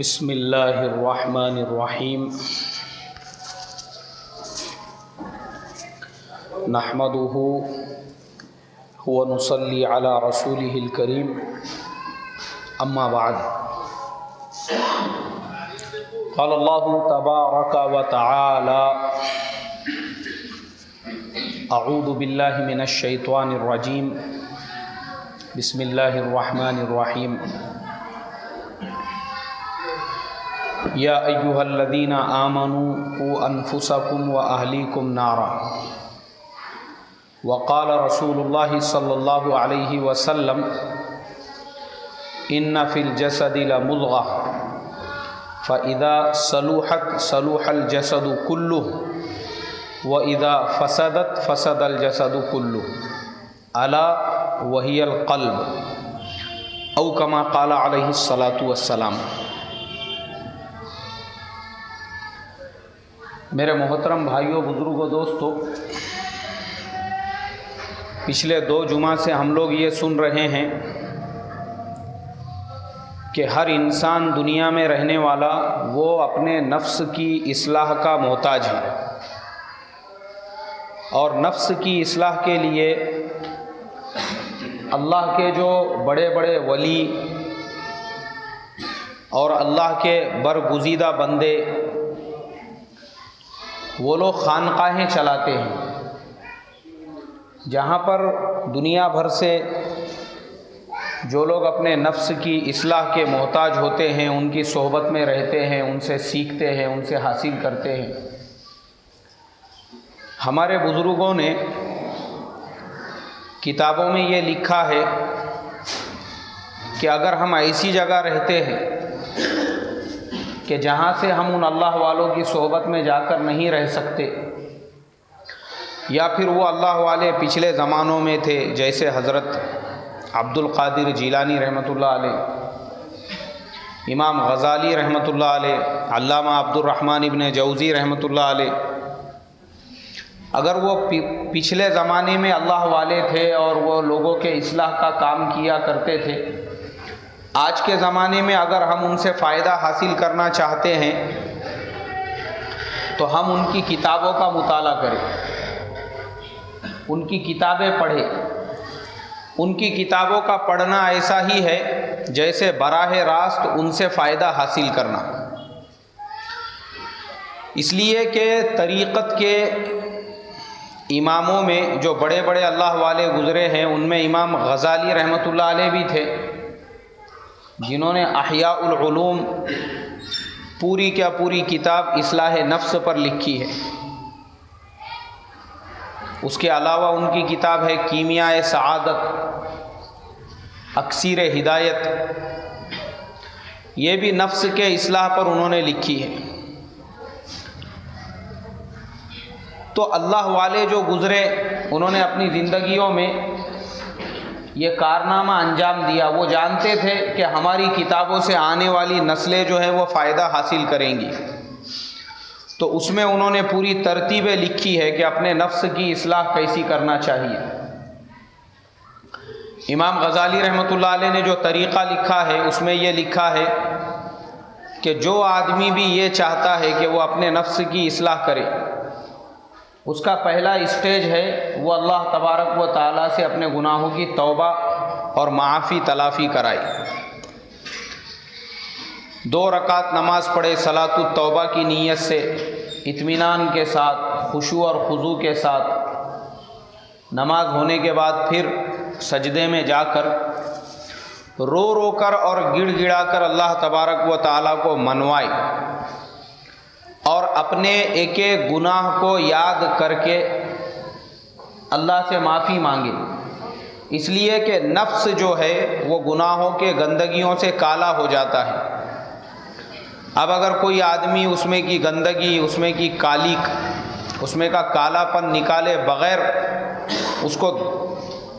بسم اللہ الرحمن الرحیم نحمده ونصلی علی رسولہ الکریم اما بعد قال اللہ تبارک وتعالی اعوذ باللہ من الشیطان الرجیم بسم اللہ الرحمن الرحیم یا ایہا الذین آمنوا قوا انفسکم واہلیکم نارا وقال رسول اللہ صلی اللہ علیہ وسلم ان فی الجسد لمضغہ فاذا صلحت صلح الجسد کلہ واذا فسدت فسد الجسد کلہ الا وہی القلب او کما قال علیہ الصلاۃ والسلام۔ میرے محترم بھائیوں، بزرگوں، دوستوں، پچھلے 2 جمعہ سے ہم لوگ یہ سن رہے ہیں کہ ہر انسان دنیا میں رہنے والا وہ اپنے نفس کی اصلاح کا محتاج ہے، اور نفس کی اصلاح کے لیے اللہ کے جو بڑے بڑے ولی اور اللہ کے برگزیدہ بندے وہ لوگ خانقاہیں چلاتے ہیں، جہاں پر دنیا بھر سے جو لوگ اپنے نفس کی اصلاح کے محتاج ہوتے ہیں ان کی صحبت میں رہتے ہیں، ان سے سیکھتے ہیں، ان سے حاصل کرتے ہیں۔ ہمارے بزرگوں نے کتابوں میں یہ لکھا ہے کہ اگر ہم ایسی جگہ رہتے ہیں کہ جہاں سے ہم ان اللہ والوں کی صحبت میں جا کر نہیں رہ سکتے، یا پھر وہ اللہ والے پچھلے زمانوں میں تھے جیسے حضرت عبد القادر جیلانی رحمۃ اللہ علیہ، امام غزالی رحمۃ اللہ علیہ، علامہ عبد الرحمن ابن جوزی رحمۃ اللہ علیہ، اگر وہ پچھلے زمانے میں اللہ والے تھے اور وہ لوگوں کے اصلاح کا کام کیا کرتے تھے، آج کے زمانے میں اگر ہم ان سے فائدہ حاصل کرنا چاہتے ہیں تو ہم ان کی کتابوں کا مطالعہ کریں، ان کی کتابیں پڑھیں۔ ان کی کتابوں کا پڑھنا ایسا ہی ہے جیسے براہ راست ان سے فائدہ حاصل کرنا، اس لیے کہ طریقت کے اماموں میں جو بڑے بڑے اللہ والے گزرے ہیں ان میں امام غزالی رحمۃ اللہ علیہ بھی تھے، جنہوں نے احیاء العلوم پوری کیا پوری کتاب اصلاح نفس پر لکھی ہے۔ اس کے علاوہ ان کی کتاب ہے کیمیاء سعادت، اکسیر ہدایت، یہ بھی نفس کے اصلاح پر انہوں نے لکھی ہے۔ تو اللہ والے جو گزرے انہوں نے اپنی زندگیوں میں یہ کارنامہ انجام دیا، وہ جانتے تھے کہ ہماری کتابوں سے آنے والی نسلیں جو ہیں وہ فائدہ حاصل کریں گی، تو اس میں انہوں نے پوری ترتیبیں لکھی ہے کہ اپنے نفس کی اصلاح کیسی کرنا چاہیے۔ امام غزالی رحمۃ اللہ علیہ نے جو طریقہ لکھا ہے اس میں یہ لکھا ہے کہ جو آدمی بھی یہ چاہتا ہے کہ وہ اپنے نفس کی اصلاح کرے، اس کا پہلا اسٹیج ہے وہ اللہ تبارک و تعالیٰ سے اپنے گناہوں کی توبہ اور معافی تلافی کرائے۔ 2 رکعت نماز پڑھے صلاۃ التوبہ کی نیت سے، اطمینان کے ساتھ، خشوع اور خضوع کے ساتھ، نماز ہونے کے بعد پھر سجدے میں جا کر رو رو کر اور گڑ گڑا کر اللہ تبارک و تعالیٰ کو منوائے، اور اپنے ایک ایک گناہ کو یاد کر کے اللہ سے معافی مانگے، اس لیے کہ نفس جو ہے وہ گناہوں کے گندگیوں سے کالا ہو جاتا ہے۔ اب اگر کوئی آدمی اس میں کی گندگی، اس میں کی کالیک، اس میں کا کالا پن نکالے بغیر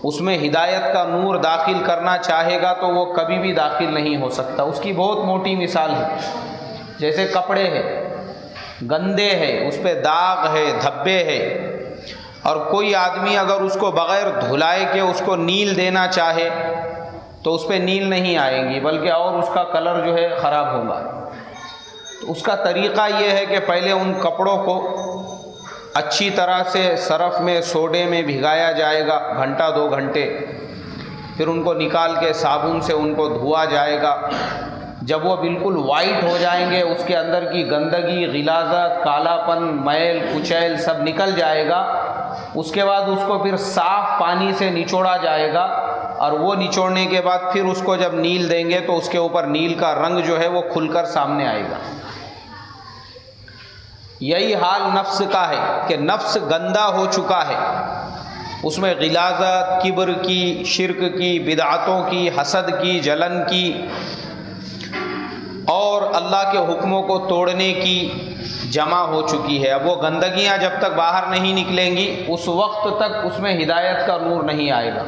اس میں ہدایت کا نور داخل کرنا چاہے گا تو وہ کبھی بھی داخل نہیں ہو سکتا۔ اس کی بہت موٹی مثال ہے، جیسے کپڑے ہیں، گندے ہیں، اس پہ داغ ہے، دھبے ہے، اور کوئی آدمی اگر اس کو بغیر دھلائے کے اس کو نیل دینا چاہے تو اس پہ نیل نہیں آئیں گی، بلکہ اور اس کا کلر جو ہے خراب ہوگا۔ تو اس کا طریقہ یہ ہے کہ پہلے ان کپڑوں کو اچھی طرح سے صرف میں سوڈے میں بھگایا جائے گا گھنٹہ 2 گھنٹے، پھر ان کو نکال کے صابن سے ان کو دھویا جائے گا۔ جب وہ بالکل وائٹ ہو جائیں گے، اس کے اندر کی گندگی، غلاظت، کالا پن، میل کچیل سب نکل جائے گا۔ اس کے بعد اس کو پھر صاف پانی سے نچوڑا جائے گا، اور وہ نچوڑنے کے بعد پھر اس کو جب نیل دیں گے تو اس کے اوپر نیل کا رنگ جو ہے وہ کھل کر سامنے آئے گا۔ یہی حال نفس کا ہے کہ نفس گندا ہو چکا ہے، اس میں غلاظت، کبر کی، شرک کی، بدعتوں کی، حسد کی، جلن کی اور اللہ کے حکموں کو توڑنے کی جمع ہو چکی ہے۔ اب وہ گندگیاں جب تک باہر نہیں نکلیں گی اس وقت تک اس میں ہدایت کا نور نہیں آئے گا۔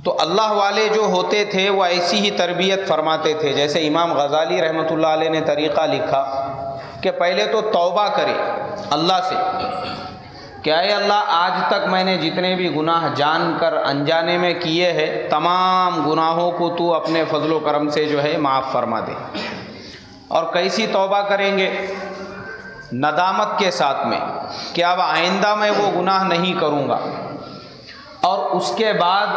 تو اللہ والے جو ہوتے تھے وہ ایسی ہی تربیت فرماتے تھے، جیسے امام غزالی رحمۃ اللہ علیہ نے طریقہ لکھا کہ پہلے تو توبہ کرے اللہ سے کہ اے اللہ آج تک میں نے جتنے بھی گناہ جان کر انجانے میں کیے ہیں تمام گناہوں کو تو اپنے فضل و کرم سے جو ہے معاف فرما دے۔ اور کیسی توبہ کریں گے؟ ندامت کے ساتھ میں کہ اب آئندہ میں وہ گناہ نہیں کروں گا۔ اور اس کے بعد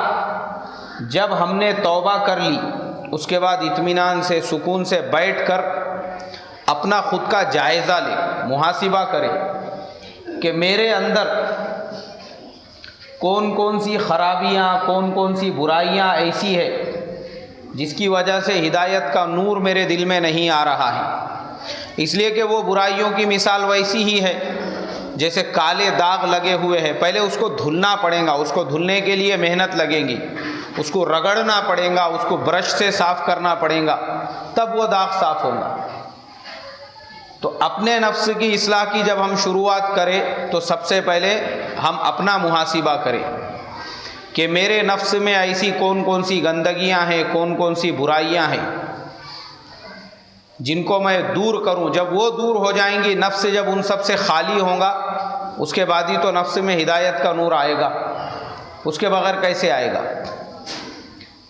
جب ہم نے توبہ کر لی اس کے بعد اطمینان سے سکون سے بیٹھ کر اپنا خود کا جائزہ لے، محاسبہ کرے کہ میرے اندر کون کون سی خرابیاں، کون کون سی برائیاں ایسی ہے جس کی وجہ سے ہدایت کا نور میرے دل میں نہیں آ رہا ہے۔ اس لیے کہ وہ برائیوں کی مثال ویسی ہی ہے جیسے کالے داغ لگے ہوئے ہیں، پہلے اس کو دھلنا پڑے گا، اس کو دھلنے کے لیے محنت لگے گی، اس کو رگڑنا پڑے گا، اس کو برش سے صاف کرنا پڑے گا، تب وہ داغ صاف ہوگا۔ تو اپنے نفس کی اصلاح کی جب ہم شروعات کریں تو سب سے پہلے ہم اپنا محاسبہ کریں کہ میرے نفس میں ایسی کون کون سی گندگیاں ہیں، کون کون سی برائیاں ہیں جن کو میں دور کروں۔ جب وہ دور ہو جائیں گی، نفس جب ان سب سے خالی ہوگا اس کے بعد ہی تو نفس میں ہدایت کا نور آئے گا، اس کے بغیر کیسے آئے گا؟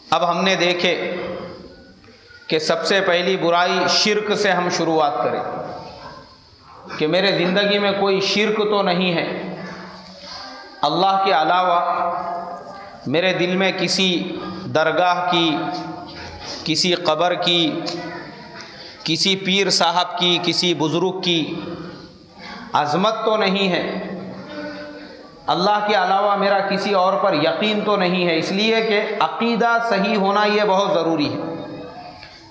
اب ہم نے دیکھے کہ سب سے پہلی برائی شرک سے ہم شروعات کریں کہ میرے زندگی میں کوئی شرک تو نہیں ہے، اللہ کے علاوہ میرے دل میں کسی درگاہ کی، کسی قبر کی، کسی پیر صاحب کی، کسی بزرگ کی عظمت تو نہیں ہے، اللہ کے علاوہ میرا کسی اور پر یقین تو نہیں ہے۔ اس لیے کہ عقیدہ صحیح ہونا یہ بہت ضروری ہے۔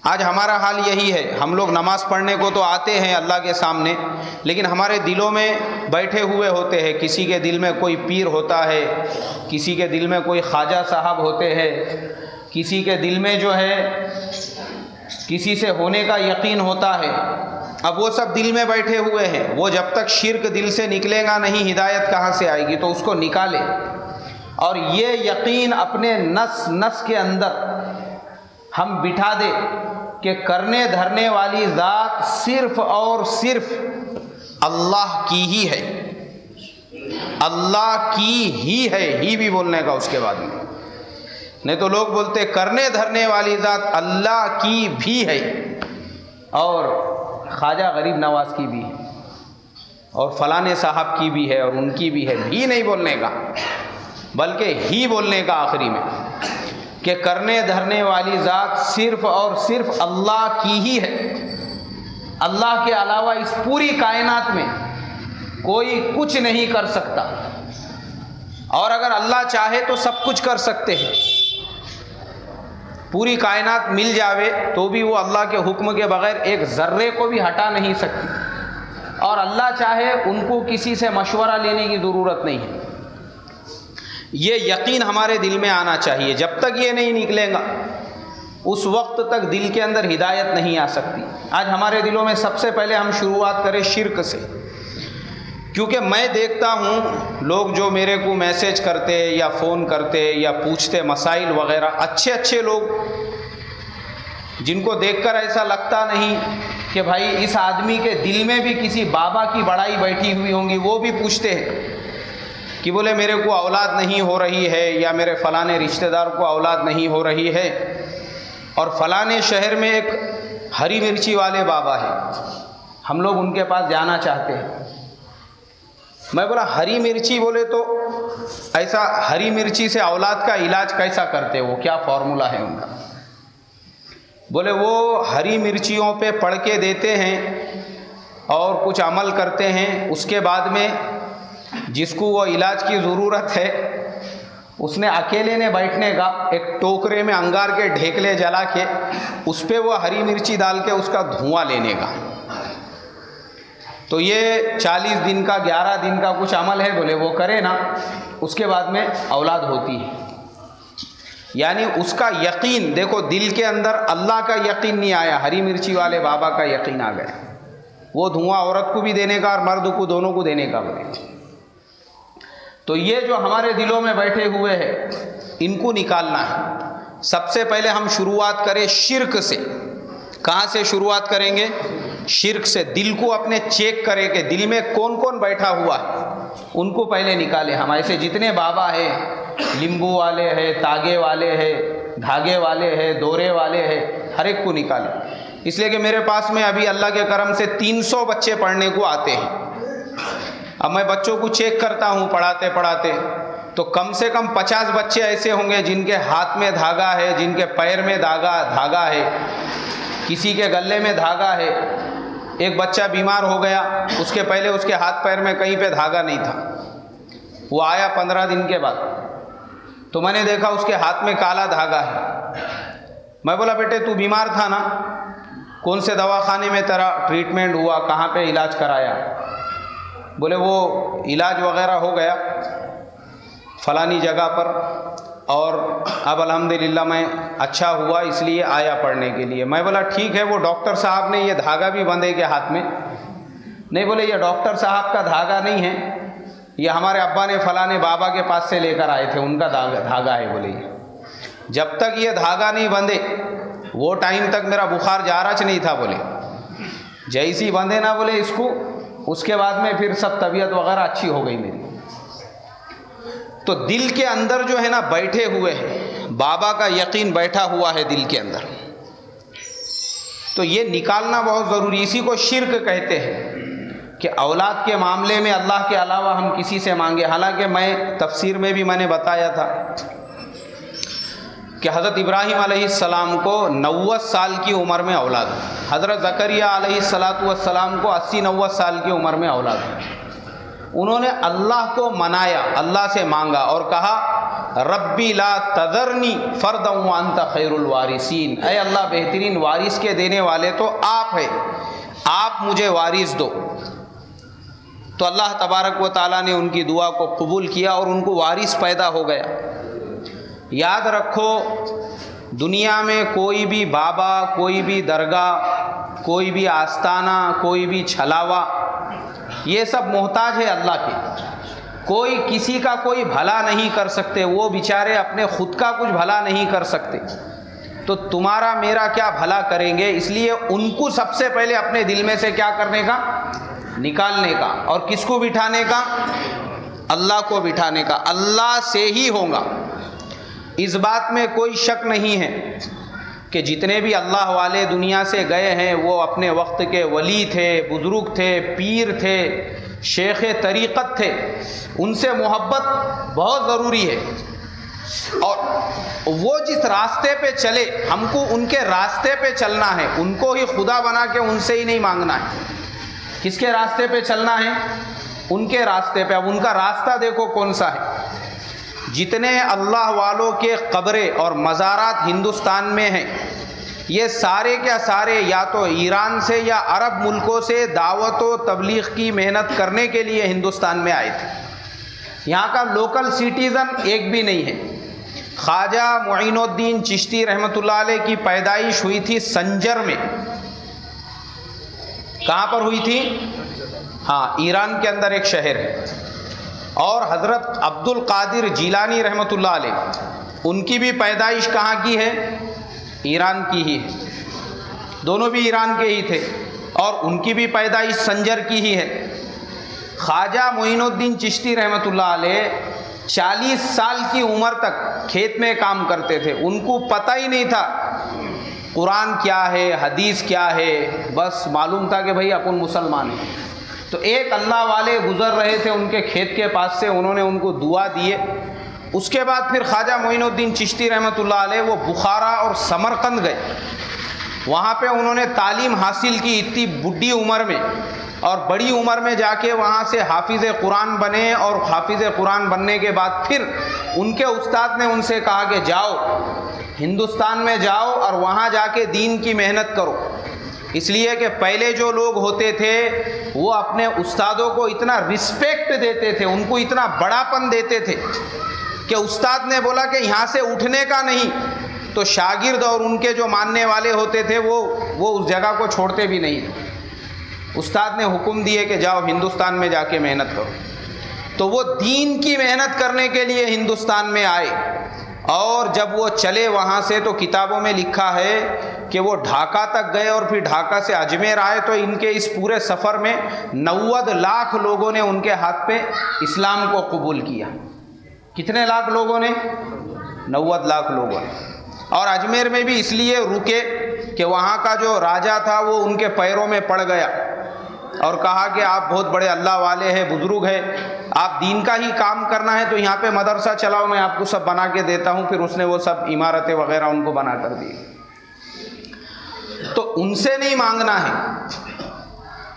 آج ہمارا حال یہی ہے، ہم لوگ نماز پڑھنے کو تو آتے ہیں اللہ کے سامنے، لیکن ہمارے دلوں میں بیٹھے ہوئے ہوتے ہیں، کسی کے دل میں کوئی پیر ہوتا ہے، کسی کے دل میں کوئی خواجہ صاحب ہوتے ہیں، کسی کے دل میں جو ہے کسی سے ہونے کا یقین ہوتا ہے۔ اب وہ سب دل میں بیٹھے ہوئے ہیں، وہ جب تک شرک دل سے نکلے گا نہیں ہدایت کہاں سے آئے گی؟ تو اس کو نکالے اور یہ یقین اپنے نس نس کے اندر ہم بٹھا دے کہ کرنے دھرنے والی ذات صرف اور صرف اللہ کی ہی ہے، اللہ کی ہی ہے، ہی بھی بولنے کا اس کے بعد میں، نہیں تو لوگ بولتے کرنے دھرنے والی ذات اللہ کی بھی ہے اور خواجہ غریب نواز کی بھی ہے اور فلانے صاحب کی بھی ہے اور ان کی بھی ہے، بھی نہیں بولنے کا بلکہ ہی بولنے کا آخری میں، کہ کرنے دھرنے والی ذات صرف اور صرف اللہ کی ہی ہے، اللہ کے علاوہ اس پوری کائنات میں کوئی کچھ نہیں کر سکتا، اور اگر اللہ چاہے تو سب کچھ کر سکتے ہیں، پوری کائنات مل جاوے تو بھی وہ اللہ کے حکم کے بغیر ایک ذرے کو بھی ہٹا نہیں سکتی، اور اللہ چاہے ان کو کسی سے مشورہ لینے کی ضرورت نہیں ہے۔ یہ یقین ہمارے دل میں آنا چاہیے، جب تک یہ نہیں نکلے گا اس وقت تک دل کے اندر ہدایت نہیں آ سکتی۔ آج ہمارے دلوں میں سب سے پہلے ہم شروعات کریں شرک سے، کیونکہ میں دیکھتا ہوں لوگ جو میرے کو میسج کرتے یا فون کرتے یا پوچھتے مسائل وغیرہ، اچھے اچھے لوگ جن کو دیکھ کر ایسا لگتا نہیں کہ بھائی اس آدمی کے دل میں بھی کسی بابا کی بڑائی بیٹھی ہوئی ہوں گی، وہ بھی پوچھتے ہیں کہ بولے میرے کو اولاد نہیں ہو رہی ہے یا میرے فلانے رشتہ دار کو اولاد نہیں ہو رہی ہے، اور فلانے شہر میں ایک ہری مرچی والے بابا ہیں، ہم لوگ ان کے پاس جانا چاہتے ہیں۔ میں بولا ہری مرچی بولے تو ایسا ہری مرچی سے اولاد کا علاج کیسا کرتے وہ، کیا فارمولہ ہے ان کا؟ بولے وہ ہری مرچیوں پہ پڑھ کے دیتے ہیں اور کچھ عمل کرتے ہیں، اس کے بعد میں جس کو وہ علاج کی ضرورت ہے اس نے اکیلے نے بیٹھنے کا، ایک ٹوکرے میں انگار کے ڈھیکلے جلا کے اس پہ وہ ہری مرچی ڈال کے اس کا دھواں لینے کا۔ تو یہ 40 دن کا 11 دن کا کچھ عمل ہے، بولے وہ کرے نا، اس کے بعد میں اولاد ہوتی ہے۔ یعنی اس کا یقین دیکھو، دل کے اندر اللہ کا یقین نہیں آیا، ہری مرچی والے بابا کا یقین آ گیا۔ وہ دھواں عورت کو بھی دینے کا اور مرد کو، دونوں کو دینے کا بولے۔ تو یہ جو ہمارے دلوں میں بیٹھے ہوئے ہیں ان کو نکالنا ہے۔ سب سے پہلے ہم شروعات کریں شرک سے۔ کہاں سے شروعات کریں گے؟ شرک سے۔ دل کو اپنے چیک کریں کہ دل میں کون کون بیٹھا ہوا ہے، ان کو پہلے نکالیں۔ ہم ایسے جتنے بابا ہیں، لیمبو والے ہیں، تاگے والے ہیں، دھاگے والے ہیں، دورے والے ہیں، ہر ایک کو نکالیں۔ اس لیے کہ میرے پاس میں ابھی اللہ کے کرم سے 300 بچے پڑھنے کو آتے ہیں۔ اب میں بچوں کو چیک کرتا ہوں پڑھاتے پڑھاتے، تو کم سے کم 50 بچے ایسے ہوں گے جن کے ہاتھ میں دھاگا ہے، جن کے پیر میں دھاگا ہے، کسی کے گلے میں دھاگا ہے۔ ایک بچہ بیمار ہو گیا، اس کے پہلے اس کے ہاتھ پیر میں کہیں پہ دھاگا نہیں تھا، وہ آیا 15 دن کے بعد، تو میں نے دیکھا اس کے ہاتھ میں کالا دھاگا ہے۔ میں بولا بیٹے تو بیمار تھا نا، کون سے دواخانے میں تیرا ٹریٹمنٹ ہوا، کہاں پہ علاج کرایا؟ بولے وہ علاج وغیرہ ہو گیا فلانی جگہ پر، اور اب الحمدللہ میں اچھا ہوا، اس لیے آیا پڑھنے کے لیے۔ میں بولا ٹھیک ہے، وہ ڈاکٹر صاحب نے یہ دھاگا بھی بندھے کے ہاتھ میں؟ نہیں، بولے یہ ڈاکٹر صاحب کا دھاگا نہیں ہے، یہ ہمارے ابا نے فلانے بابا کے پاس سے لے کر آئے تھے، ان کا دھاگا ہے۔ بولے یہ جب تک یہ دھاگا نہیں بندھے وہ ٹائم تک میرا بخار جارچ نہیں تھا۔ بولے جیسی بندھے نا بولے اس کو، اس کے بعد میں پھر سب طبیعت وغیرہ اچھی ہو گئی میری۔ تو دل کے اندر جو ہے نا بیٹھے ہوئے ہیں، بابا کا یقین بیٹھا ہوا ہے دل کے اندر، تو یہ نکالنا بہت ضروری۔ اسی کو شرک کہتے ہیں کہ اولاد کے معاملے میں اللہ کے علاوہ ہم کسی سے مانگے۔ حالانکہ میں تفسیر میں بھی میں نے بتایا تھا کہ حضرت ابراہیم علیہ السلام کو 90 سال کی عمر میں اولاد، حضرت زکریا علیہ السلام کو 80-90 سال کی عمر میں اولاد۔ انہوں نے اللہ کو منایا، اللہ سے مانگا اور کہا ربی لا تذرنی فردا وانت خیر الوارثین، اے اللہ بہترین وارث کے دینے والے تو آپ ہیں، آپ مجھے وارث دو۔ تو اللہ تبارک و تعالیٰ نے ان کی دعا کو قبول کیا اور ان کو وارث پیدا ہو گیا۔ یاد رکھو، دنیا میں کوئی بھی بابا، کوئی بھی درگاہ، کوئی بھی آستانہ، کوئی بھی چھلاوا، یہ سب محتاج ہے اللہ کے۔ کوئی کسی کا کوئی بھلا نہیں کر سکتے، وہ بیچارے اپنے خود کا کچھ بھلا نہیں کر سکتے، تو تمہارا میرا کیا بھلا کریں گے؟ اس لیے ان کو سب سے پہلے اپنے دل میں سے کیا کرنے کا؟ نکالنے کا۔ اور کس کو بٹھانے کا؟ اللہ کو بٹھانے کا۔ اللہ سے ہی ہوگا، اس بات میں کوئی شک نہیں ہے کہ جتنے بھی اللہ والے دنیا سے گئے ہیں وہ اپنے وقت کے ولی تھے، بزرگ تھے، پیر تھے، شیخ طریقت تھے، ان سے محبت بہت ضروری ہے۔ اور وہ جس راستے پہ چلے ہم کو ان کے راستے پہ چلنا ہے، ان کو ہی خدا بنا کے ان سے ہی نہیں مانگنا ہے۔ کس کے راستے پہ چلنا ہے؟ ان کے راستے پہ۔ اب ان کا راستہ دیکھو کون سا ہے۔ جتنے اللہ والوں کے قبریں اور مزارات ہندوستان میں ہیں، یہ سارے کیا سارے یا تو ایران سے یا عرب ملکوں سے دعوت و تبلیغ کی محنت کرنے کے لیے ہندوستان میں آئے تھے۔ یہاں کا لوکل سٹیزن ایک بھی نہیں ہے۔ خواجہ معین الدین چشتی رحمۃ اللہ علیہ کی پیدائش ہوئی تھی سنجر میں۔ کہاں پر ہوئی تھی؟ ہاں، ایران کے اندر ایک شہر ہے۔ اور حضرت عبد القادر جیلانی رحمۃ اللہ علیہ، ان کی بھی پیدائش کہاں کی ہے؟ ایران کی ہی ہے۔ دونوں بھی ایران کے ہی تھے اور ان کی بھی پیدائش سنجر کی ہی ہے۔ خواجہ معین الدین چشتی رحمۃ اللہ علیہ 40 سال کی عمر تک کھیت میں کام کرتے تھے۔ ان کو پتہ ہی نہیں تھا قرآن کیا ہے، حدیث کیا ہے، بس معلوم تھا کہ بھئی اپن مسلمان ہیں۔ تو ایک اللہ والے گزر رہے تھے ان کے کھیت کے پاس سے، انہوں نے ان کو دعا دیے۔ اس کے بعد پھر خواجہ معین الدین چشتی رحمۃ اللہ علیہ وہ بخارا اور سمرقند گئے، وہاں پہ انہوں نے تعلیم حاصل کی اتنی بڑھی عمر میں، اور بڑی عمر میں جا کے وہاں سے حافظ قرآن بنے، اور حافظ قرآن بننے کے بعد پھر ان کے استاد نے ان سے کہا کہ جاؤ ہندوستان میں جاؤ اور وہاں جا کے دین کی محنت کرو، اس لیے کہ پہلے جو لوگ ہوتے تھے وہ اپنے استادوں کو اتنا رسپیکٹ دیتے تھے، ان کو اتنا بڑا پن دیتے تھے کہ استاد نے بولا کہ یہاں سے اٹھنے کا نہیں، تو شاگرد اور ان کے جو ماننے والے ہوتے تھے وہ اس جگہ کو چھوڑتے بھی نہیں تھے۔ استاد نے حکم دیے کہ جاؤ ہندوستان میں جا کے محنت کرو، تو وہ دین کی محنت کرنے کے لیے ہندوستان میں آئے، اور جب وہ چلے وہاں سے تو کتابوں میں لکھا ہے کہ وہ ڈھاکہ تک گئے، اور پھر ڈھاکہ سے اجمیر آئے، تو ان کے اس پورے سفر میں 90 لاکھ لوگوں نے ان کے ہاتھ پہ اسلام کو قبول کیا۔ کتنے لاکھ لوگوں نے؟ 90 لاکھ لوگوں نے۔ اور اجمیر میں بھی اس لیے رکے کہ وہاں کا جو راجا تھا وہ ان کے پیروں میں پڑ گیا اور کہا کہ آپ بہت بڑے اللہ والے ہیں، بزرگ ہیں، آپ دین کا ہی کام کرنا ہے تو یہاں پہ مدرسہ چلاؤ، میں آپ کو سب بنا کے دیتا ہوں۔ پھر اس نے وہ سب عمارتیں وغیرہ ان کو بنا کر دی۔ تو ان سے نہیں مانگنا ہے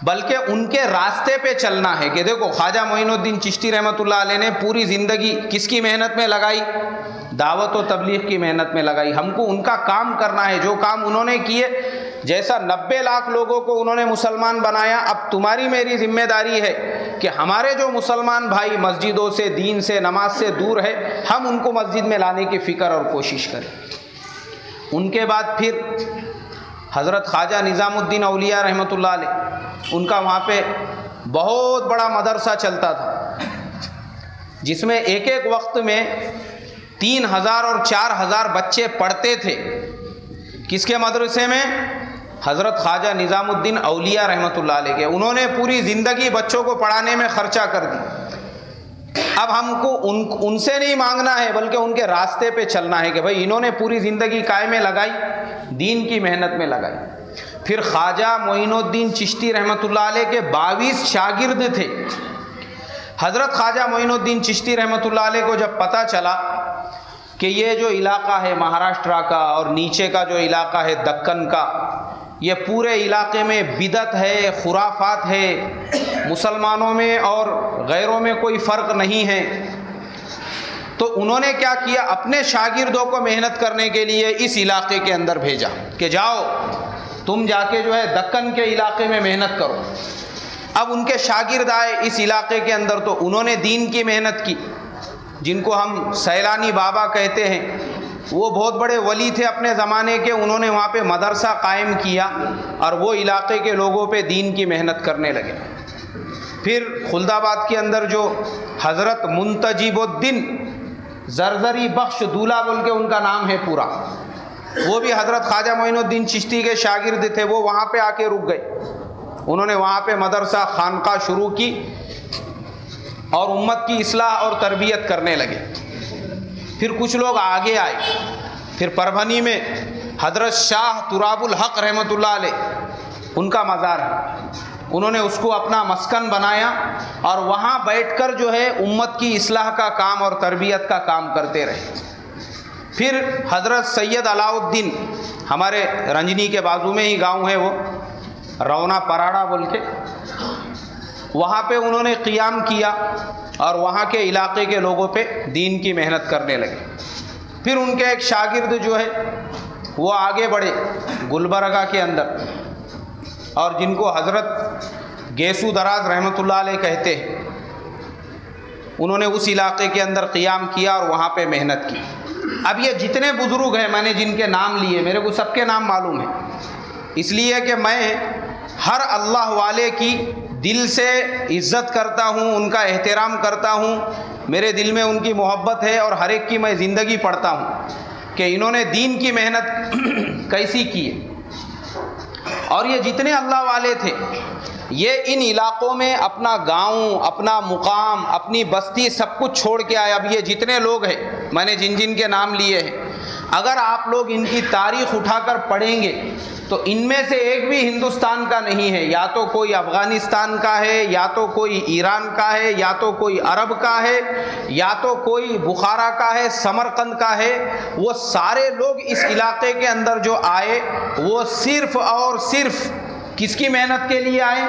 بلکہ ان کے راستے پہ چلنا ہے کہ دیکھو خواجہ معین الدین چشتی رحمۃ اللہ علیہ نے پوری زندگی کس کی محنت میں لگائی؟ دعوت و تبلیغ کی محنت میں لگائی۔ ہم کو ان کا کام کرنا ہے، جو کام انہوں نے کیے، جیسا 90 لاکھ لوگوں کو انہوں نے مسلمان بنایا، اب تمہاری میری ذمہ داری ہے کہ ہمارے جو مسلمان بھائی مسجدوں سے، دین سے، نماز سے دور ہے، ہم ان کو مسجد میں لانے کی فکر اور کوشش کریں۔ ان کے بعد پھر حضرت خواجہ نظام الدین اولیاء رحمۃ اللہ علیہ، ان کا وہاں پہ بہت بڑا مدرسہ چلتا تھا، جس میں ایک ایک وقت میں 3000 اور 4000 بچے پڑھتے تھے۔ کس کے مدرسے میں؟ حضرت خواجہ نظام الدین اولیاء رحمۃ اللہ علیہ کے۔ انہوں نے پوری زندگی بچوں کو پڑھانے میں خرچہ کر دی۔ اب ہم کو ان سے نہیں مانگنا ہے بلکہ ان کے راستے پہ چلنا ہے کہ بھائی انہوں نے پوری زندگی کائے میں لگائی، دین کی محنت میں لگائی۔ پھر خواجہ معین الدین چشتی رحمۃ اللہ علیہ کے 22 شاگرد تھے۔ حضرت خواجہ معین الدین چشتی رحمۃ اللہ علیہ کو جب پتہ چلا کہ یہ جو علاقہ ہے مہاراشٹرا کا اور نیچے کا جو علاقہ ہے دکن کا، یہ پورے علاقے میں بدعت ہے، خرافات ہے، مسلمانوں میں اور غیروں میں کوئی فرق نہیں ہے، تو انہوں نے کیا کیا؟ اپنے شاگردوں کو محنت کرنے کے لیے اس علاقے کے اندر بھیجا کہ جاؤ تم جا کے جو ہے دکن کے علاقے میں محنت کرو۔ اب ان کے شاگرد آئے اس علاقے کے اندر، تو انہوں نے دین کی محنت کی۔ جن کو ہم سیلانی بابا کہتے ہیں، وہ بہت بڑے ولی تھے اپنے زمانے کے، انہوں نے وہاں پہ مدرسہ قائم کیا اور وہ علاقے کے لوگوں پہ دین کی محنت کرنے لگے۔ پھر خلد آباد کے اندر جو حضرت منتجب الدین زرزری بخش دولہ بول کے ان کا نام ہے پورا، وہ بھی حضرت خواجہ معین الدین چشتی کے شاگرد تھے، وہ وہاں پہ آ کے رک گئے۔ انہوں نے وہاں پہ مدرسہ خانقاہ شروع کی اور امت کی اصلاح اور تربیت کرنے لگے۔ پھر کچھ لوگ آگے آئے، پھر پربھنی میں حضرت شاہ تراب الحق رحمۃ اللہ علیہ، ان کا مزار ہے، انہوں نے اس کو اپنا مسکن بنایا اور وہاں بیٹھ کر جو ہے امت کی اصلاح کا کام اور تربیت کا کام کرتے رہے۔ پھر حضرت سید علاؤ الدین، ہمارے رنجنی کے بازو میں ہی گاؤں ہے وہ، رونا پراڑا بول کے، وہاں پہ انہوں نے قیام کیا اور وہاں کے علاقے کے لوگوں پہ دین کی محنت کرنے لگے۔ پھر ان کے ایک شاگرد جو ہے وہ آگے بڑھے گلبرگہ کے اندر، اور جن کو حضرت گیسو دراز رحمۃ اللہ علیہ کہتے ہیں، انہوں نے اس علاقے کے اندر قیام کیا اور وہاں پہ محنت کی۔ اب یہ جتنے بزرگ ہیں میں نے جن کے نام لیے، میرے کو سب کے نام معلوم ہیں، اس لیے کہ میں ہر اللہ والے کی دل سے عزت کرتا ہوں، ان کا احترام کرتا ہوں، میرے دل میں ان کی محبت ہے، اور ہر ایک کی میں زندگی پڑھتا ہوں کہ انہوں نے دین کی محنت کیسی کی ہے۔ اور یہ جتنے اللہ والے تھے یہ ان علاقوں میں اپنا گاؤں، اپنا مقام، اپنی بستی سب کچھ چھوڑ کے آئے۔ اب یہ جتنے لوگ ہیں میں نے جن جن کے نام لیے ہیں، اگر آپ لوگ ان کی تاریخ اٹھا کر پڑھیں گے تو ان میں سے ایک بھی ہندوستان کا نہیں ہے، یا تو کوئی افغانستان کا ہے، یا تو کوئی ایران کا ہے، یا تو کوئی عرب کا ہے، یا تو کوئی بخارا کا ہے، سمرقند کا ہے۔ وہ سارے لوگ اس علاقے کے اندر جو آئے وہ صرف اور صرف کس کی محنت کے لیے آئے؟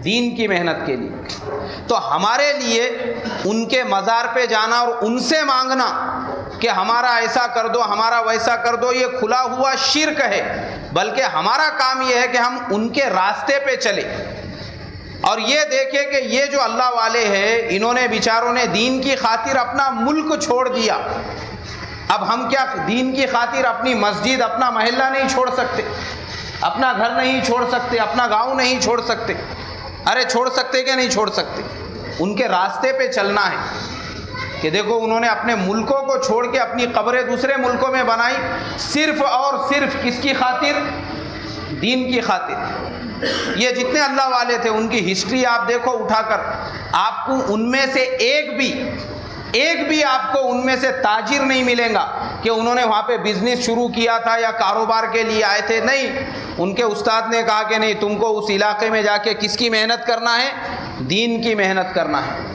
دین کی محنت کے لیے۔ تو ہمارے لیے ان کے مزار پہ جانا اور ان سے مانگنا کہ ہمارا ایسا کر دو، ہمارا ویسا کر دو، یہ کھلا ہوا شرک ہے، بلکہ ہمارا کام یہ ہے کہ ہم ان کے راستے پہ چلیں اور یہ دیکھیں کہ یہ جو اللہ والے ہیں انہوں نے بیچاروں نے دین کی خاطر اپنا ملک چھوڑ دیا۔ اب ہم کیا دین کی خاطر اپنی مسجد، اپنا محلہ نہیں چھوڑ سکتے، اپنا گھر نہیں چھوڑ سکتے، اپنا گاؤں نہیں چھوڑ سکتے؟ ارے چھوڑ سکتے کہ نہیں چھوڑ سکتے؟ ان کے راستے پہ چلنا ہے کہ دیکھو انہوں نے اپنے ملکوں کو چھوڑ کے اپنی قبریں دوسرے ملکوں میں بنائی، صرف اور صرف کس کی خاطر؟ دین کی خاطر۔ یہ جتنے اللہ والے تھے ان کی ہسٹری آپ دیکھو اٹھا کر، آپ کو ان میں سے ایک بھی آپ کو ان میں سے تاجر نہیں ملے گا کہ انہوں نے وہاں پہ بزنس شروع کیا تھا یا کاروبار کے لیے آئے تھے۔ نہیں، ان کے استاد نے کہا کہ نہیں، تم کو اس علاقے میں جا کے کس کی محنت کرنا ہے؟ دین کی محنت کرنا ہے۔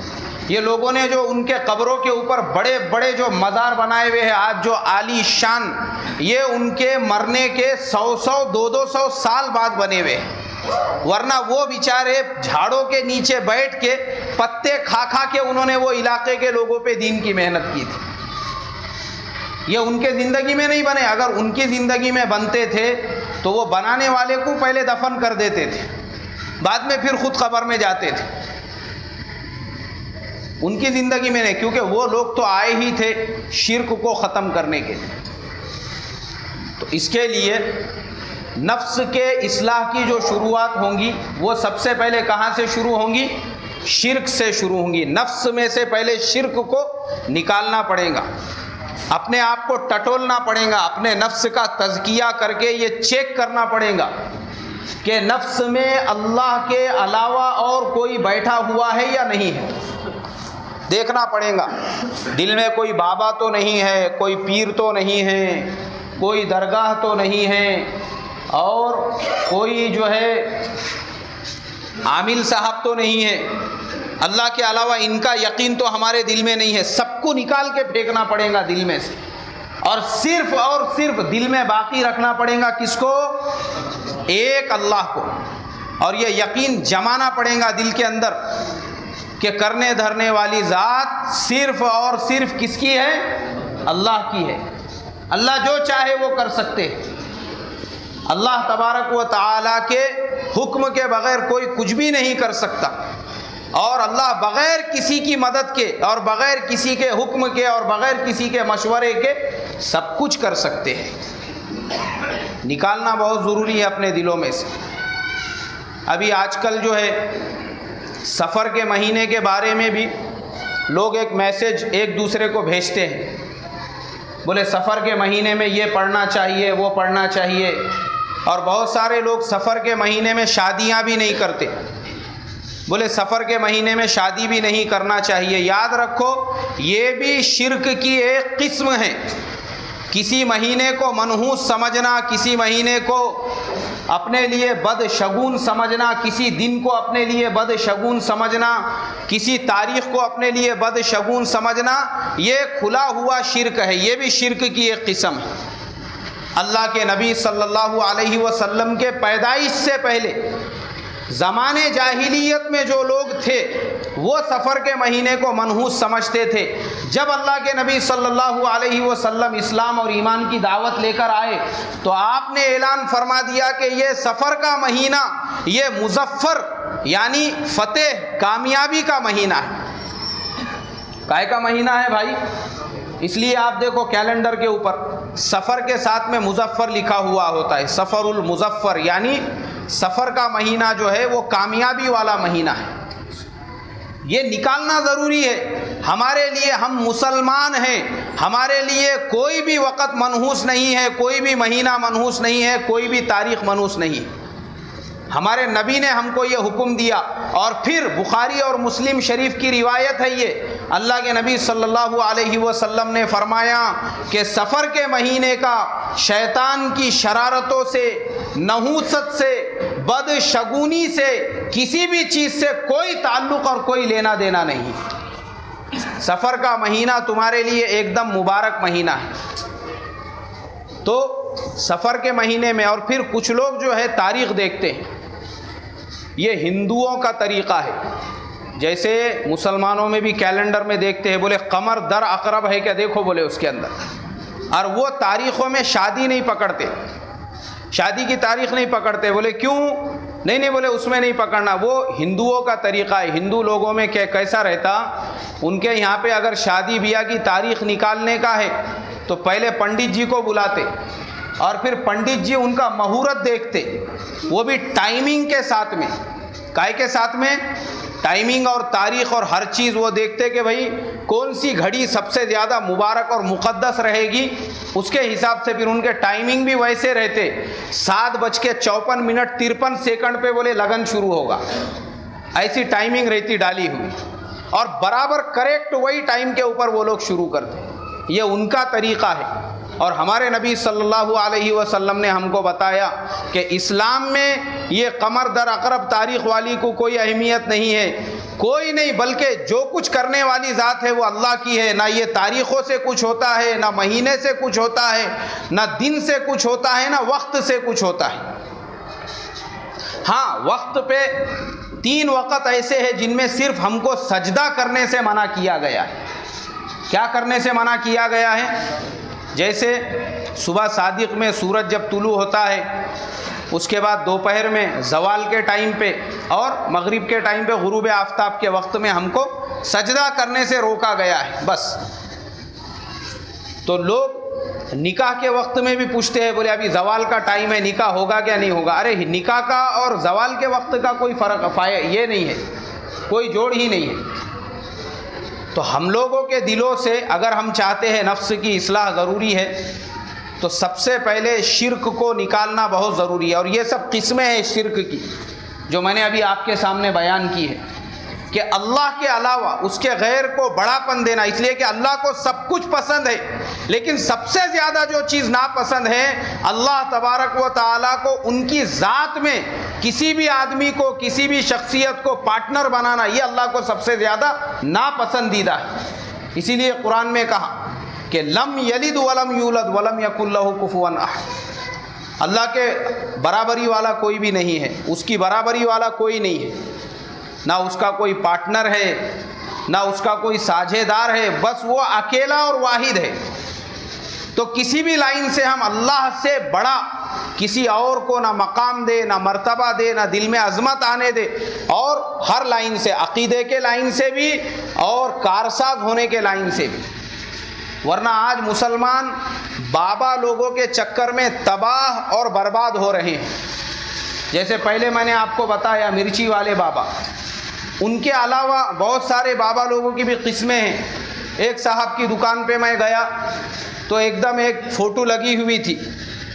یہ لوگوں نے جو ان کے قبروں کے اوپر بڑے بڑے جو مزار بنائے ہوئے ہیں آج جو عالی شان، یہ ان کے مرنے کے 100 200 سال بعد بنے ہوئے ہیں، ورنہ وہ بیچارے جھاڑوں کے نیچے بیٹھ کے پتے کھا کھا کے انہوں نے وہ علاقے کے لوگوں پہ دین کی محنت کی تھی۔ یہ ان کے زندگی میں نہیں بنے، اگر ان کی زندگی میں بنتے تھے تو وہ بنانے والے کو پہلے دفن کر دیتے تھے، بعد میں پھر خود قبر میں جاتے تھے۔ ان کی زندگی میں نہیں، کیونکہ وہ لوگ تو آئے ہی تھے شرک کو ختم کرنے کے لیے۔ تو اس کے لیے نفس کے اصلاح کی جو شروعات ہوں گی وہ سب سے پہلے کہاں سے شروع ہوں گی؟ شرک سے شروع ہوں گی۔ نفس میں سے پہلے شرک کو نکالنا پڑے گا، اپنے آپ کو ٹٹولنا پڑے گا، اپنے نفس کا تزکیہ کر کے یہ چیک کرنا پڑے گا کہ نفس میں اللہ کے علاوہ اور کوئی بیٹھا ہوا ہے یا نہیں ہے۔ دیکھنا پڑے گا دل میں کوئی بابا تو نہیں ہے، کوئی پیر تو نہیں ہے، کوئی درگاہ تو نہیں ہے، اور کوئی جو ہے عامل صاحب تو نہیں ہے، اللہ کے علاوہ ان کا یقین تو ہمارے دل میں نہیں ہے۔ سب کو نکال کے پھینکنا پڑے گا دل میں سے، اور صرف دل میں باقی رکھنا پڑے گا کس کو؟ ایک اللہ کو۔ اور یہ یقین جمانا پڑے گا دل کے اندر کہ کرنے دھرنے والی ذات صرف اور صرف کس کی ہے؟ اللہ کی ہے۔ اللہ جو چاہے وہ کر سکتے ہیں، اللہ تبارک و تعالیٰ کے حکم کے بغیر کوئی کچھ بھی نہیں کر سکتا، اور اللہ بغیر کسی کی مدد کے اور بغیر کسی کے حکم کے اور بغیر کسی کے مشورے کے سب کچھ کر سکتے ہیں۔ نکالنا بہت ضروری ہے اپنے دلوں میں سے۔ ابھی آج کل جو ہے سفر کے مہینے کے بارے میں بھی لوگ ایک میسج ایک دوسرے کو بھیجتے ہیں، بولے سفر کے مہینے میں یہ پڑھنا چاہیے، وہ پڑھنا چاہیے، اور بہت سارے لوگ سفر کے مہینے میں شادیاں بھی نہیں کرتے، بولے سفر کے مہینے میں شادی بھی نہیں کرنا چاہیے۔ یاد رکھو یہ بھی شرک کی ایک قسم ہے۔ کسی مہینے کو منحوس سمجھنا، کسی مہینے کو اپنے لیے بد شگون سمجھنا، کسی دن کو اپنے لیے بد شگون سمجھنا، کسی تاریخ کو اپنے لیے بد شگون سمجھنا، یہ کھلا ہوا شرک ہے، یہ بھی شرک کی ایک قسم ہے۔ اللہ کے نبی صلی اللہ علیہ وسلم کے پیدائش سے پہلے زمانے جاہلیت میں جو لوگ تھے وہ سفر کے مہینے کو منحوس سمجھتے تھے۔ جب اللہ کے نبی صلی اللہ علیہ وسلم اسلام اور ایمان کی دعوت لے کر آئے تو آپ نے اعلان فرما دیا کہ یہ سفر کا مہینہ یہ مظفر یعنی فتح کامیابی کا مہینہ ہے۔ کائے کا مہینہ ہے بھائی؟ اس لیے آپ دیکھو کیلنڈر کے اوپر سفر کے ساتھ میں مظفر لکھا ہوا ہوتا ہے، سفر المظفر، یعنی سفر کا مہینہ جو ہے وہ کامیابی والا مہینہ ہے۔ یہ نکالنا ضروری ہے ہمارے لیے، ہم مسلمان ہیں، ہمارے لیے کوئی بھی وقت منحوس نہیں ہے، کوئی بھی مہینہ منحوس نہیں ہے، کوئی بھی تاریخ منحوس نہیں۔ ہمارے نبی نے ہم کو یہ حکم دیا، اور پھر بخاری اور مسلم شریف کی روایت ہے یہ اللہ کے نبی صلی اللہ علیہ وسلم نے فرمایا کہ سفر کے مہینے کا شیطان کی شرارتوں سے، نحوست سے، بد شگونی سے، کسی بھی چیز سے کوئی تعلق اور کوئی لینا دینا نہیں۔ سفر کا مہینہ تمہارے لیے ایک دم مبارک مہینہ ہے۔ تو سفر کے مہینے میں، اور پھر کچھ لوگ جو ہے تاریخ دیکھتے ہیں، یہ ہندوؤں کا طریقہ ہے۔ جیسے مسلمانوں میں بھی کیلنڈر میں دیکھتے ہیں، بولے قمر در اقرب ہے کیا، دیکھو بولے اس کے اندر، اور وہ تاریخوں میں شادی نہیں پکڑتے، شادی کی تاریخ نہیں پکڑتے۔ بولے کیوں؟ نہیں بولے اس میں نہیں پکڑنا، وہ ہندوؤں کا طریقہ ہے۔ ہندو لوگوں میں کیسا رہتا، ان کے یہاں پہ اگر شادی بیاہ کی تاریخ نکالنے کا ہے تو پہلے پنڈت جی کو بلاتے، اور پھر پنڈت جی ان کا مہورت دیکھتے، وہ بھی ٹائمنگ کے ساتھ میں۔ کائے کے ساتھ میں؟ ٹائمنگ اور تاریخ اور ہر چیز وہ دیکھتے کہ بھائی کون سی گھڑی سب سے زیادہ مبارک اور مقدس رہے گی، اس کے حساب سے پھر ان کے ٹائمنگ بھی ویسے رہتے۔ 7:54 پہ بولے لگن شروع ہوگا، ایسی ٹائمنگ رہتی ڈالی ہوئی، اور برابر کریکٹ وہی ٹائم کے اوپر وہ لوگ شروع کرتے۔ یہ ان کا طریقہ ہے۔ اور ہمارے نبی صلی اللہ علیہ وسلم نے ہم کو بتایا کہ اسلام میں یہ قمر در اقرب تاریخ والی کو کوئی اہمیت نہیں ہے، کوئی نہیں، بلکہ جو کچھ کرنے والی ذات ہے وہ اللہ کی ہے۔ نہ یہ تاریخوں سے کچھ ہوتا ہے، نہ مہینے سے کچھ ہوتا ہے، نہ دن سے کچھ ہوتا ہے، نہ وقت سے کچھ ہوتا ہے۔ ہاں، وقت پہ 3 وقت ایسے ہیں جن میں صرف ہم کو سجدہ کرنے سے منع کیا گیا ہے۔ کیا کرنے سے منع کیا گیا ہے؟ جیسے صبح صادق میں سورج جب طلوع ہوتا ہے، اس کے بعد دوپہر میں زوال کے ٹائم پہ، اور مغرب کے ٹائم پہ غروب آفتاب کے وقت میں ہم کو سجدہ کرنے سے روکا گیا ہے، بس۔ تو لوگ نکاح کے وقت میں بھی پوچھتے ہیں، بولے ابھی زوال کا ٹائم ہے، نکاح ہوگا کیا نہیں ہوگا؟ ارے نکاح کا اور زوال کے وقت کا کوئی فرق یہ نہیں ہے، کوئی جوڑ ہی نہیں ہے۔ تو ہم لوگوں کے دلوں سے اگر ہم چاہتے ہیں نفس کی اصلاح ضروری ہے، تو سب سے پہلے شرک کو نکالنا بہت ضروری ہے۔ اور یہ سب قسمیں ہیں شرک کی جو میں نے ابھی آپ کے سامنے بیان کی ہے، کہ اللہ کے علاوہ اس کے غیر کو بڑا پن دینا، اس لیے کہ اللہ کو سب کچھ پسند ہے، لیکن سب سے زیادہ جو چیز ناپسند ہے، اللہ تبارک و تعالیٰ کو ان کی ذات میں کسی بھی آدمی کو، کسی بھی شخصیت کو پارٹنر بنانا، یہ اللہ کو سب سے زیادہ ناپسندیدہ ہے۔ اسی لیے قرآن میں کہا کہ لم یلد ولم یولد ولم یکن لہ کفوا احد، اللہ کے برابری والا کوئی بھی نہیں ہے، اس کی برابری والا کوئی نہیں ہے، نہ اس کا کوئی پارٹنر ہے، نہ اس کا کوئی ساجھے دار ہے، بس وہ اکیلا اور واحد ہے۔ تو کسی بھی لائن سے ہم اللہ سے بڑا کسی اور کو نہ مقام دے، نہ مرتبہ دے، نہ دل میں عظمت آنے دے، اور ہر لائن سے، عقیدے کے لائن سے بھی اور کارساز ہونے کے لائن سے بھی۔ ورنہ آج مسلمان بابا لوگوں کے چکر میں تباہ اور برباد ہو رہے ہیں۔ جیسے پہلے میں نے آپ کو بتایا مرچی والے بابا، ان کے علاوہ بہت سارے بابا لوگوں کی بھی قسمیں ہیں۔ ایک صاحب کی دکان پہ میں گیا تو ایک دم ایک فوٹو لگی ہوئی تھی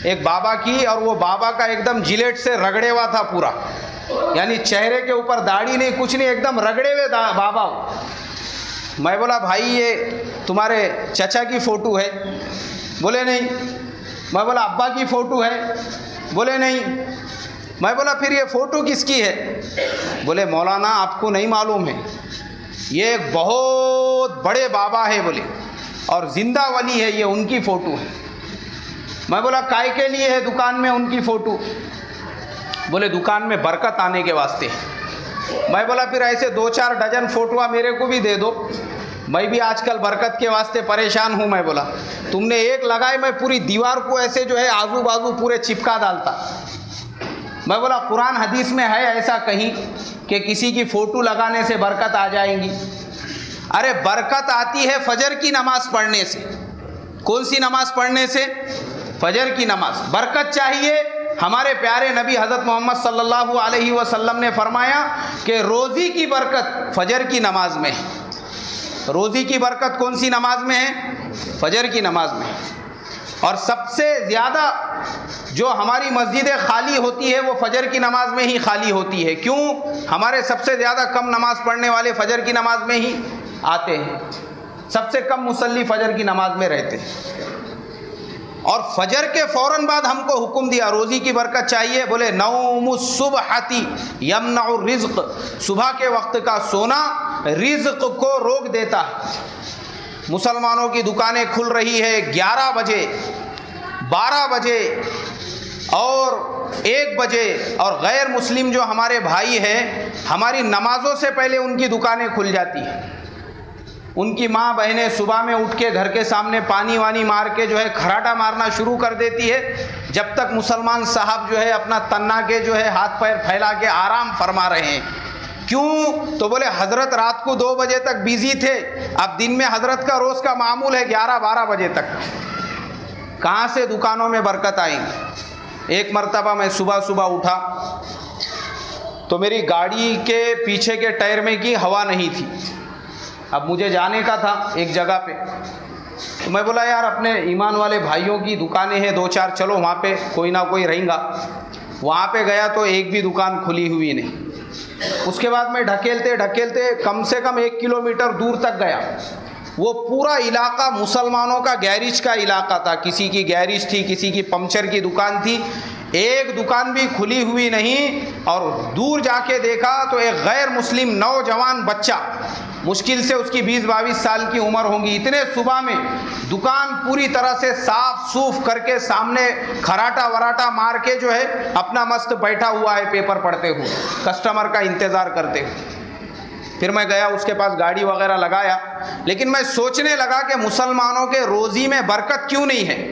ایک بابا کی، اور وہ بابا کا ایک دم جلیٹ سے رگڑے ہوا تھا پورا، یعنی چہرے کے اوپر داڑھی نہیں، کچھ نہیں، ایک دم رگڑے ہوئے بابا۔ میں بولا بھائی یہ تمہارے چچا کی فوٹو ہے؟ بولے نہیں۔ میں بولا ابا کی فوٹو ہے؟ بولے نہیں۔ میں بولا پھر یہ فوٹو کس کی ہے؟ بولے مولانا آپ کو نہیں معلوم ہے، یہ ایک بہت بڑے بابا ہے بولے، اور زندہ ولی ہے، یہ ان کی فوٹو ہے۔ میں بولا کائے کے لیے ہے دکان میں ان کی فوٹو؟ بولے دکان میں برکت آنے کے واسطے۔ میں بولا پھر ایسے 2-4 ڈزن فوٹوਆਂ میرے کو بھی دے دو، میں بھی آج کل برکت کے واسطے پریشان ہوں۔ میں بولا تم نے ایک لگائے، میں پوری دیوار کو ایسے جو ہے آزو بازو پورے چپکا ڈالتا۔ میں بولا قرآن حدیث میں ہے ایسا کہیں کہ کسی کی فوٹو لگانے سے برکت آ جائیں گی؟ ارے برکت آتی ہے فجر کی نماز پڑھنے سے۔ کون سی نماز پڑھنے سے؟ فجر کی نماز۔ برکت چاہیے، ہمارے پیارے نبی حضرت محمد صلی اللہ علیہ وسلم نے فرمایا کہ روزی کی برکت فجر کی نماز میں ہے۔ روزی کی برکت کون سی نماز میں ہے؟ فجر کی نماز میں۔ اور سب سے زیادہ جو ہماری مسجدیں خالی ہوتی ہے وہ فجر کی نماز میں ہی خالی ہوتی ہے۔ کیوں؟ ہمارے سب سے زیادہ کم نماز پڑھنے والے فجر کی نماز میں ہی آتے ہیں، سب سے کم مصلی فجر کی نماز میں رہتے ہیں۔ اور فجر کے فوراً بعد ہم کو حکم دیا روزی کی برکت چاہیے، بولے نوم الصبحتی یمنع الرزق، صبح کے وقت کا سونا رزق کو روک دیتا ہے۔ مسلمانوں کی دکانیں کھل رہی ہے 11 بجے، 12 بجے اور 1 بجے، اور غیر مسلم جو ہمارے بھائی ہیں ہماری نمازوں سے پہلے ان کی دکانیں کھل جاتی ہیں۔ ان کی ماں بہنیں صبح میں اٹھ کے گھر کے سامنے پانی وانی مار کے جو ہے کھراٹا مارنا شروع کر دیتی ہے، جب تک مسلمان صاحب جو ہے اپنا تنا کے جو ہے ہاتھ پیر پھیلا کے آرام فرما رہے ہیں۔ کیوں؟ تو بولے حضرت رات کو 2 بجے تک بیزی تھے، اب دن میں حضرت کا روز کا معمول ہے 11-12 بجے تک، کہاں سے دکانوں میں برکت آئیں گی؟ ایک مرتبہ میں صبح اٹھا تو میری گاڑی کے پیچھے کے ٹائر میں کی ہوا نہیں تھی، اب مجھے جانے کا تھا ایک جگہ پہ، تو میں بولا یار اپنے ایمان والے بھائیوں کی دکانیں ہیں 2-4، چلو وہاں پہ کوئی نہ کوئی رہیں گا۔ وہاں پہ گیا تو ایک بھی دکان کھلی ہوئی نہیں۔ اس کے بعد میں ڈھکیلتے کم سے کم 1 کلومیٹر دور تک گیا، وہ پورا علاقہ مسلمانوں کا گیریج کا علاقہ تھا، کسی کی گیریج تھی، کسی کی پنکچر کی دکان تھی، ایک دکان بھی کھلی ہوئی نہیں۔ اور دور جا کے دیکھا تو ایک غیر مسلم نوجوان بچہ، مشکل سے اس کی 20-22 سال کی عمر ہوگی، اتنے صبح میں دکان پوری طرح سے صاف سوف کر کے سامنے کھراٹا وراٹا مار کے جو ہے اپنا مست بیٹھا ہوا ہے پیپر پڑھتے ہوئے، کسٹمر کا انتظار کرتے ہوئے۔ پھر میں گیا اس کے پاس گاڑی وغیرہ لگایا، لیکن میں سوچنے لگا کہ مسلمانوں کے روزی میں برکت کیوں نہیں ہے؟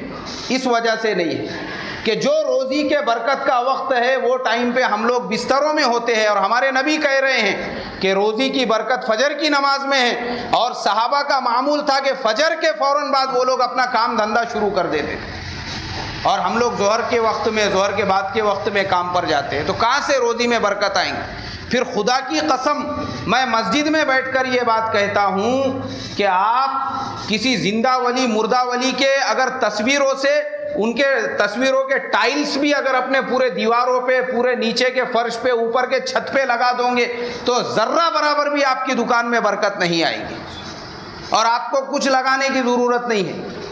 اس وجہ سے نہیں ہے کہ جو روزی کے برکت کا وقت ہے وہ ٹائم پہ ہم لوگ بستروں میں ہوتے ہیں، اور ہمارے نبی کہہ رہے ہیں کہ روزی کی برکت فجر کی نماز میں ہے، اور صحابہ کا معمول تھا کہ فجر کے فوراً بعد وہ لوگ اپنا کام دھندا شروع کر دیتے تھے، اور ہم لوگ ظہر کے وقت میں، ظہر کے بعد کے وقت میں کام پر جاتے ہیں، تو کہاں سے روزی میں برکت آئیں گی؟ پھر خدا کی قسم میں مسجد میں بیٹھ کر یہ بات کہتا ہوں کہ آپ کسی زندہ ولی مردہ ولی کے اگر تصویروں سے، ان کے تصویروں کے ٹائلز بھی اگر اپنے پورے دیواروں پہ، پورے نیچے کے فرش پہ، اوپر کے چھت پہ لگا دوں گے تو ذرہ برابر بھی آپ کی دکان میں برکت نہیں آئے گی، اور آپ کو کچھ لگانے کی ضرورت نہیں ہے،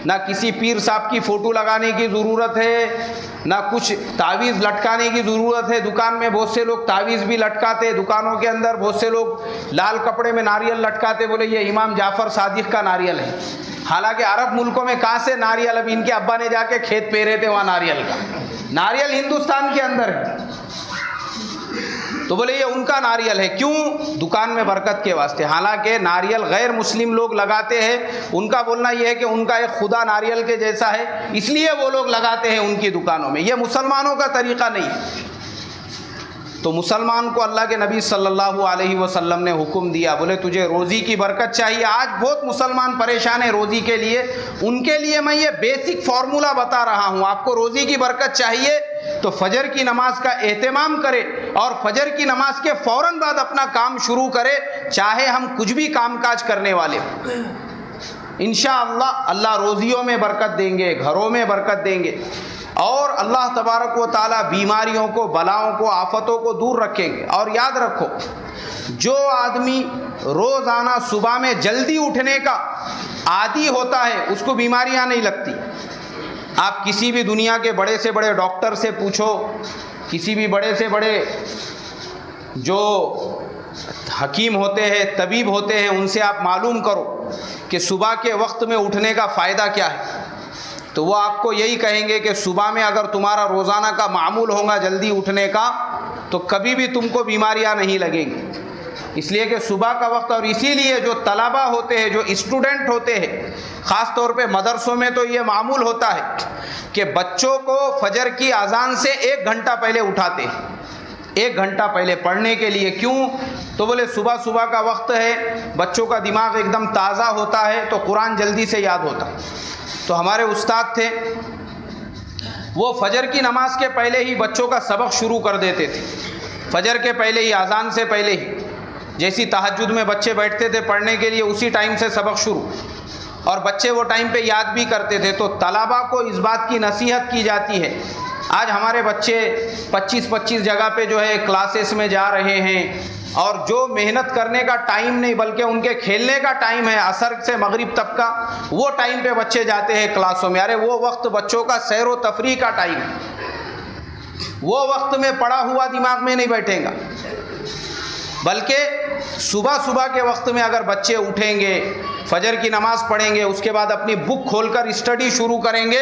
نہ کسی پیر صاحب کی فوٹو لگانے کی ضرورت ہے، نہ کچھ تعویذ لٹکانے کی ضرورت ہے۔ دکان میں بہت سے لوگ تعویذ بھی لٹکاتے، دکانوں کے اندر بہت سے لوگ لال کپڑے میں ناریل لٹکاتے، بولے یہ امام جعفر صادق کا ناریل ہے، حالانکہ عرب ملکوں میں کہاں سے ناریل، اب ان کے ابا نے جا کے کھیت پہ رہے تھے وہاں ناریل کا، ناریل ہندوستان کے اندر ہے، تو بولے یہ ان کا ناریل ہے، کیوں؟ دکان میں برکت کے واسطے۔ حالانکہ ناریل غیر مسلم لوگ لگاتے ہیں، ان کا بولنا یہ ہے کہ ان کا ایک خدا ناریل کے جیسا ہے، اس لیے وہ لوگ لگاتے ہیں ان کی دکانوں میں، یہ مسلمانوں کا طریقہ نہیں ہے۔ تو مسلمان کو اللہ کے نبی صلی اللہ علیہ وسلم نے حکم دیا، بولے تجھے روزی کی برکت چاہیے۔ آج بہت مسلمان پریشان ہیں روزی کے لیے، ان کے لیے میں یہ بیسک فارمولا بتا رہا ہوں۔ آپ کو روزی کی برکت چاہیے تو فجر کی نماز کا اہتمام کرے، اور فجر کی نماز کے فوراً بعد اپنا کام شروع کرے، چاہے ہم کچھ بھی کام کاج کرنے والے ہوں۔ انشاءاللہ اللہ روزیوں میں برکت دیں گے، گھروں میں برکت دیں گے، اور اللہ تبارک و تعالیٰ بیماریوں کو، بلاؤں کو، آفتوں کو دور رکھیں گے۔ اور یاد رکھو، جو آدمی روزانہ صبح میں جلدی اٹھنے کا عادی ہوتا ہے اس کو بیماریاں نہیں لگتی۔ آپ کسی بھی دنیا کے بڑے سے بڑے ڈاکٹر سے پوچھو، کسی بھی بڑے سے بڑے جو حکیم ہوتے ہیں، طبیب ہوتے ہیں، ان سے آپ معلوم کرو کہ صبح کے وقت میں اٹھنے کا فائدہ کیا ہے، تو وہ آپ کو یہی کہیں گے کہ صبح میں اگر تمہارا روزانہ کا معمول ہوگا جلدی اٹھنے کا تو کبھی بھی تم کو بیماریاں نہیں لگیں گی، اس لیے کہ صبح کا وقت۔ اور اسی لیے جو طلبہ ہوتے ہیں، جو اسٹوڈنٹ ہوتے ہیں، خاص طور پہ مدرسوں میں تو یہ معمول ہوتا ہے کہ بچوں کو فجر کی اذان سے 1 گھنٹہ پہلے اٹھاتے ہیں، 1 گھنٹہ پہلے پڑھنے کے لیے۔ کیوں؟ تو بولے صبح کا وقت ہے، بچوں کا دماغ ایک دم تازہ ہوتا ہے تو قرآن جلدی سے یاد ہوتا۔ تو ہمارے استاد تھے، وہ فجر کی نماز کے پہلے ہی بچوں کا سبق شروع کر دیتے تھے، فجر کے پہلے ہی، اذان سے پہلے ہی، جیسی تہجد میں بچے بیٹھتے تھے پڑھنے کے لیے اسی ٹائم سے سبق شروع، اور بچے وہ ٹائم پہ یاد بھی کرتے تھے۔ تو طلباء کو اس بات کی نصیحت کی جاتی ہے۔ آج ہمارے بچے 25 جگہ پہ جو ہے کلاسز میں جا رہے ہیں، اور جو محنت کرنے کا ٹائم نہیں بلکہ ان کے کھیلنے کا ٹائم ہے، عصر سے مغرب تک کا، وہ ٹائم پہ بچے جاتے ہیں کلاسوں میں. ارے وہ وقت بچوں کا سیر و تفریح کا ٹائم ہے، وہ وقت میں پڑھا ہوا دماغ میں نہیں بیٹھے گا. بلکہ صبح کے وقت میں اگر بچے اٹھیں گے، فجر کی نماز پڑھیں گے، اس کے بعد اپنی بک کھول کر اسٹڈی شروع کریں گے،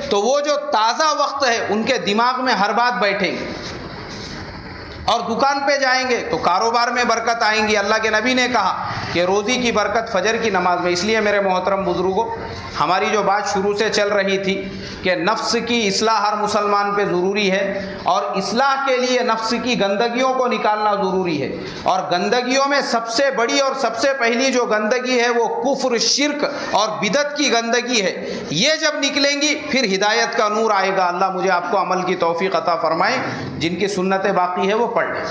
تو وہ جو تازہ وقت ہے ان کے دماغ میں ہر بات بیٹھے گی. اور دکان پہ جائیں گے تو کاروبار میں برکت آئیں گی. اللہ کے نبی نے کہا کہ روزی کی برکت فجر کی نماز میں. اس لیے میرے محترم بزرگوں، ہماری جو بات شروع سے چل رہی تھی کہ نفس کی اصلاح ہر مسلمان پہ ضروری ہے، اور اصلاح کے لیے نفس کی گندگیوں کو نکالنا ضروری ہے. اور گندگیوں میں سب سے بڑی اور سب سے پہلی جو گندگی ہے وہ کفر، شرک اور بدعت کی گندگی ہے. یہ جب نکلیں گی پھر ہدایت کا نور آئے گا. اللہ مجھے آپ کو عمل کی توفیق عطا فرمائے. جن کی سنت باقی ہے وہ پڑھ لیں.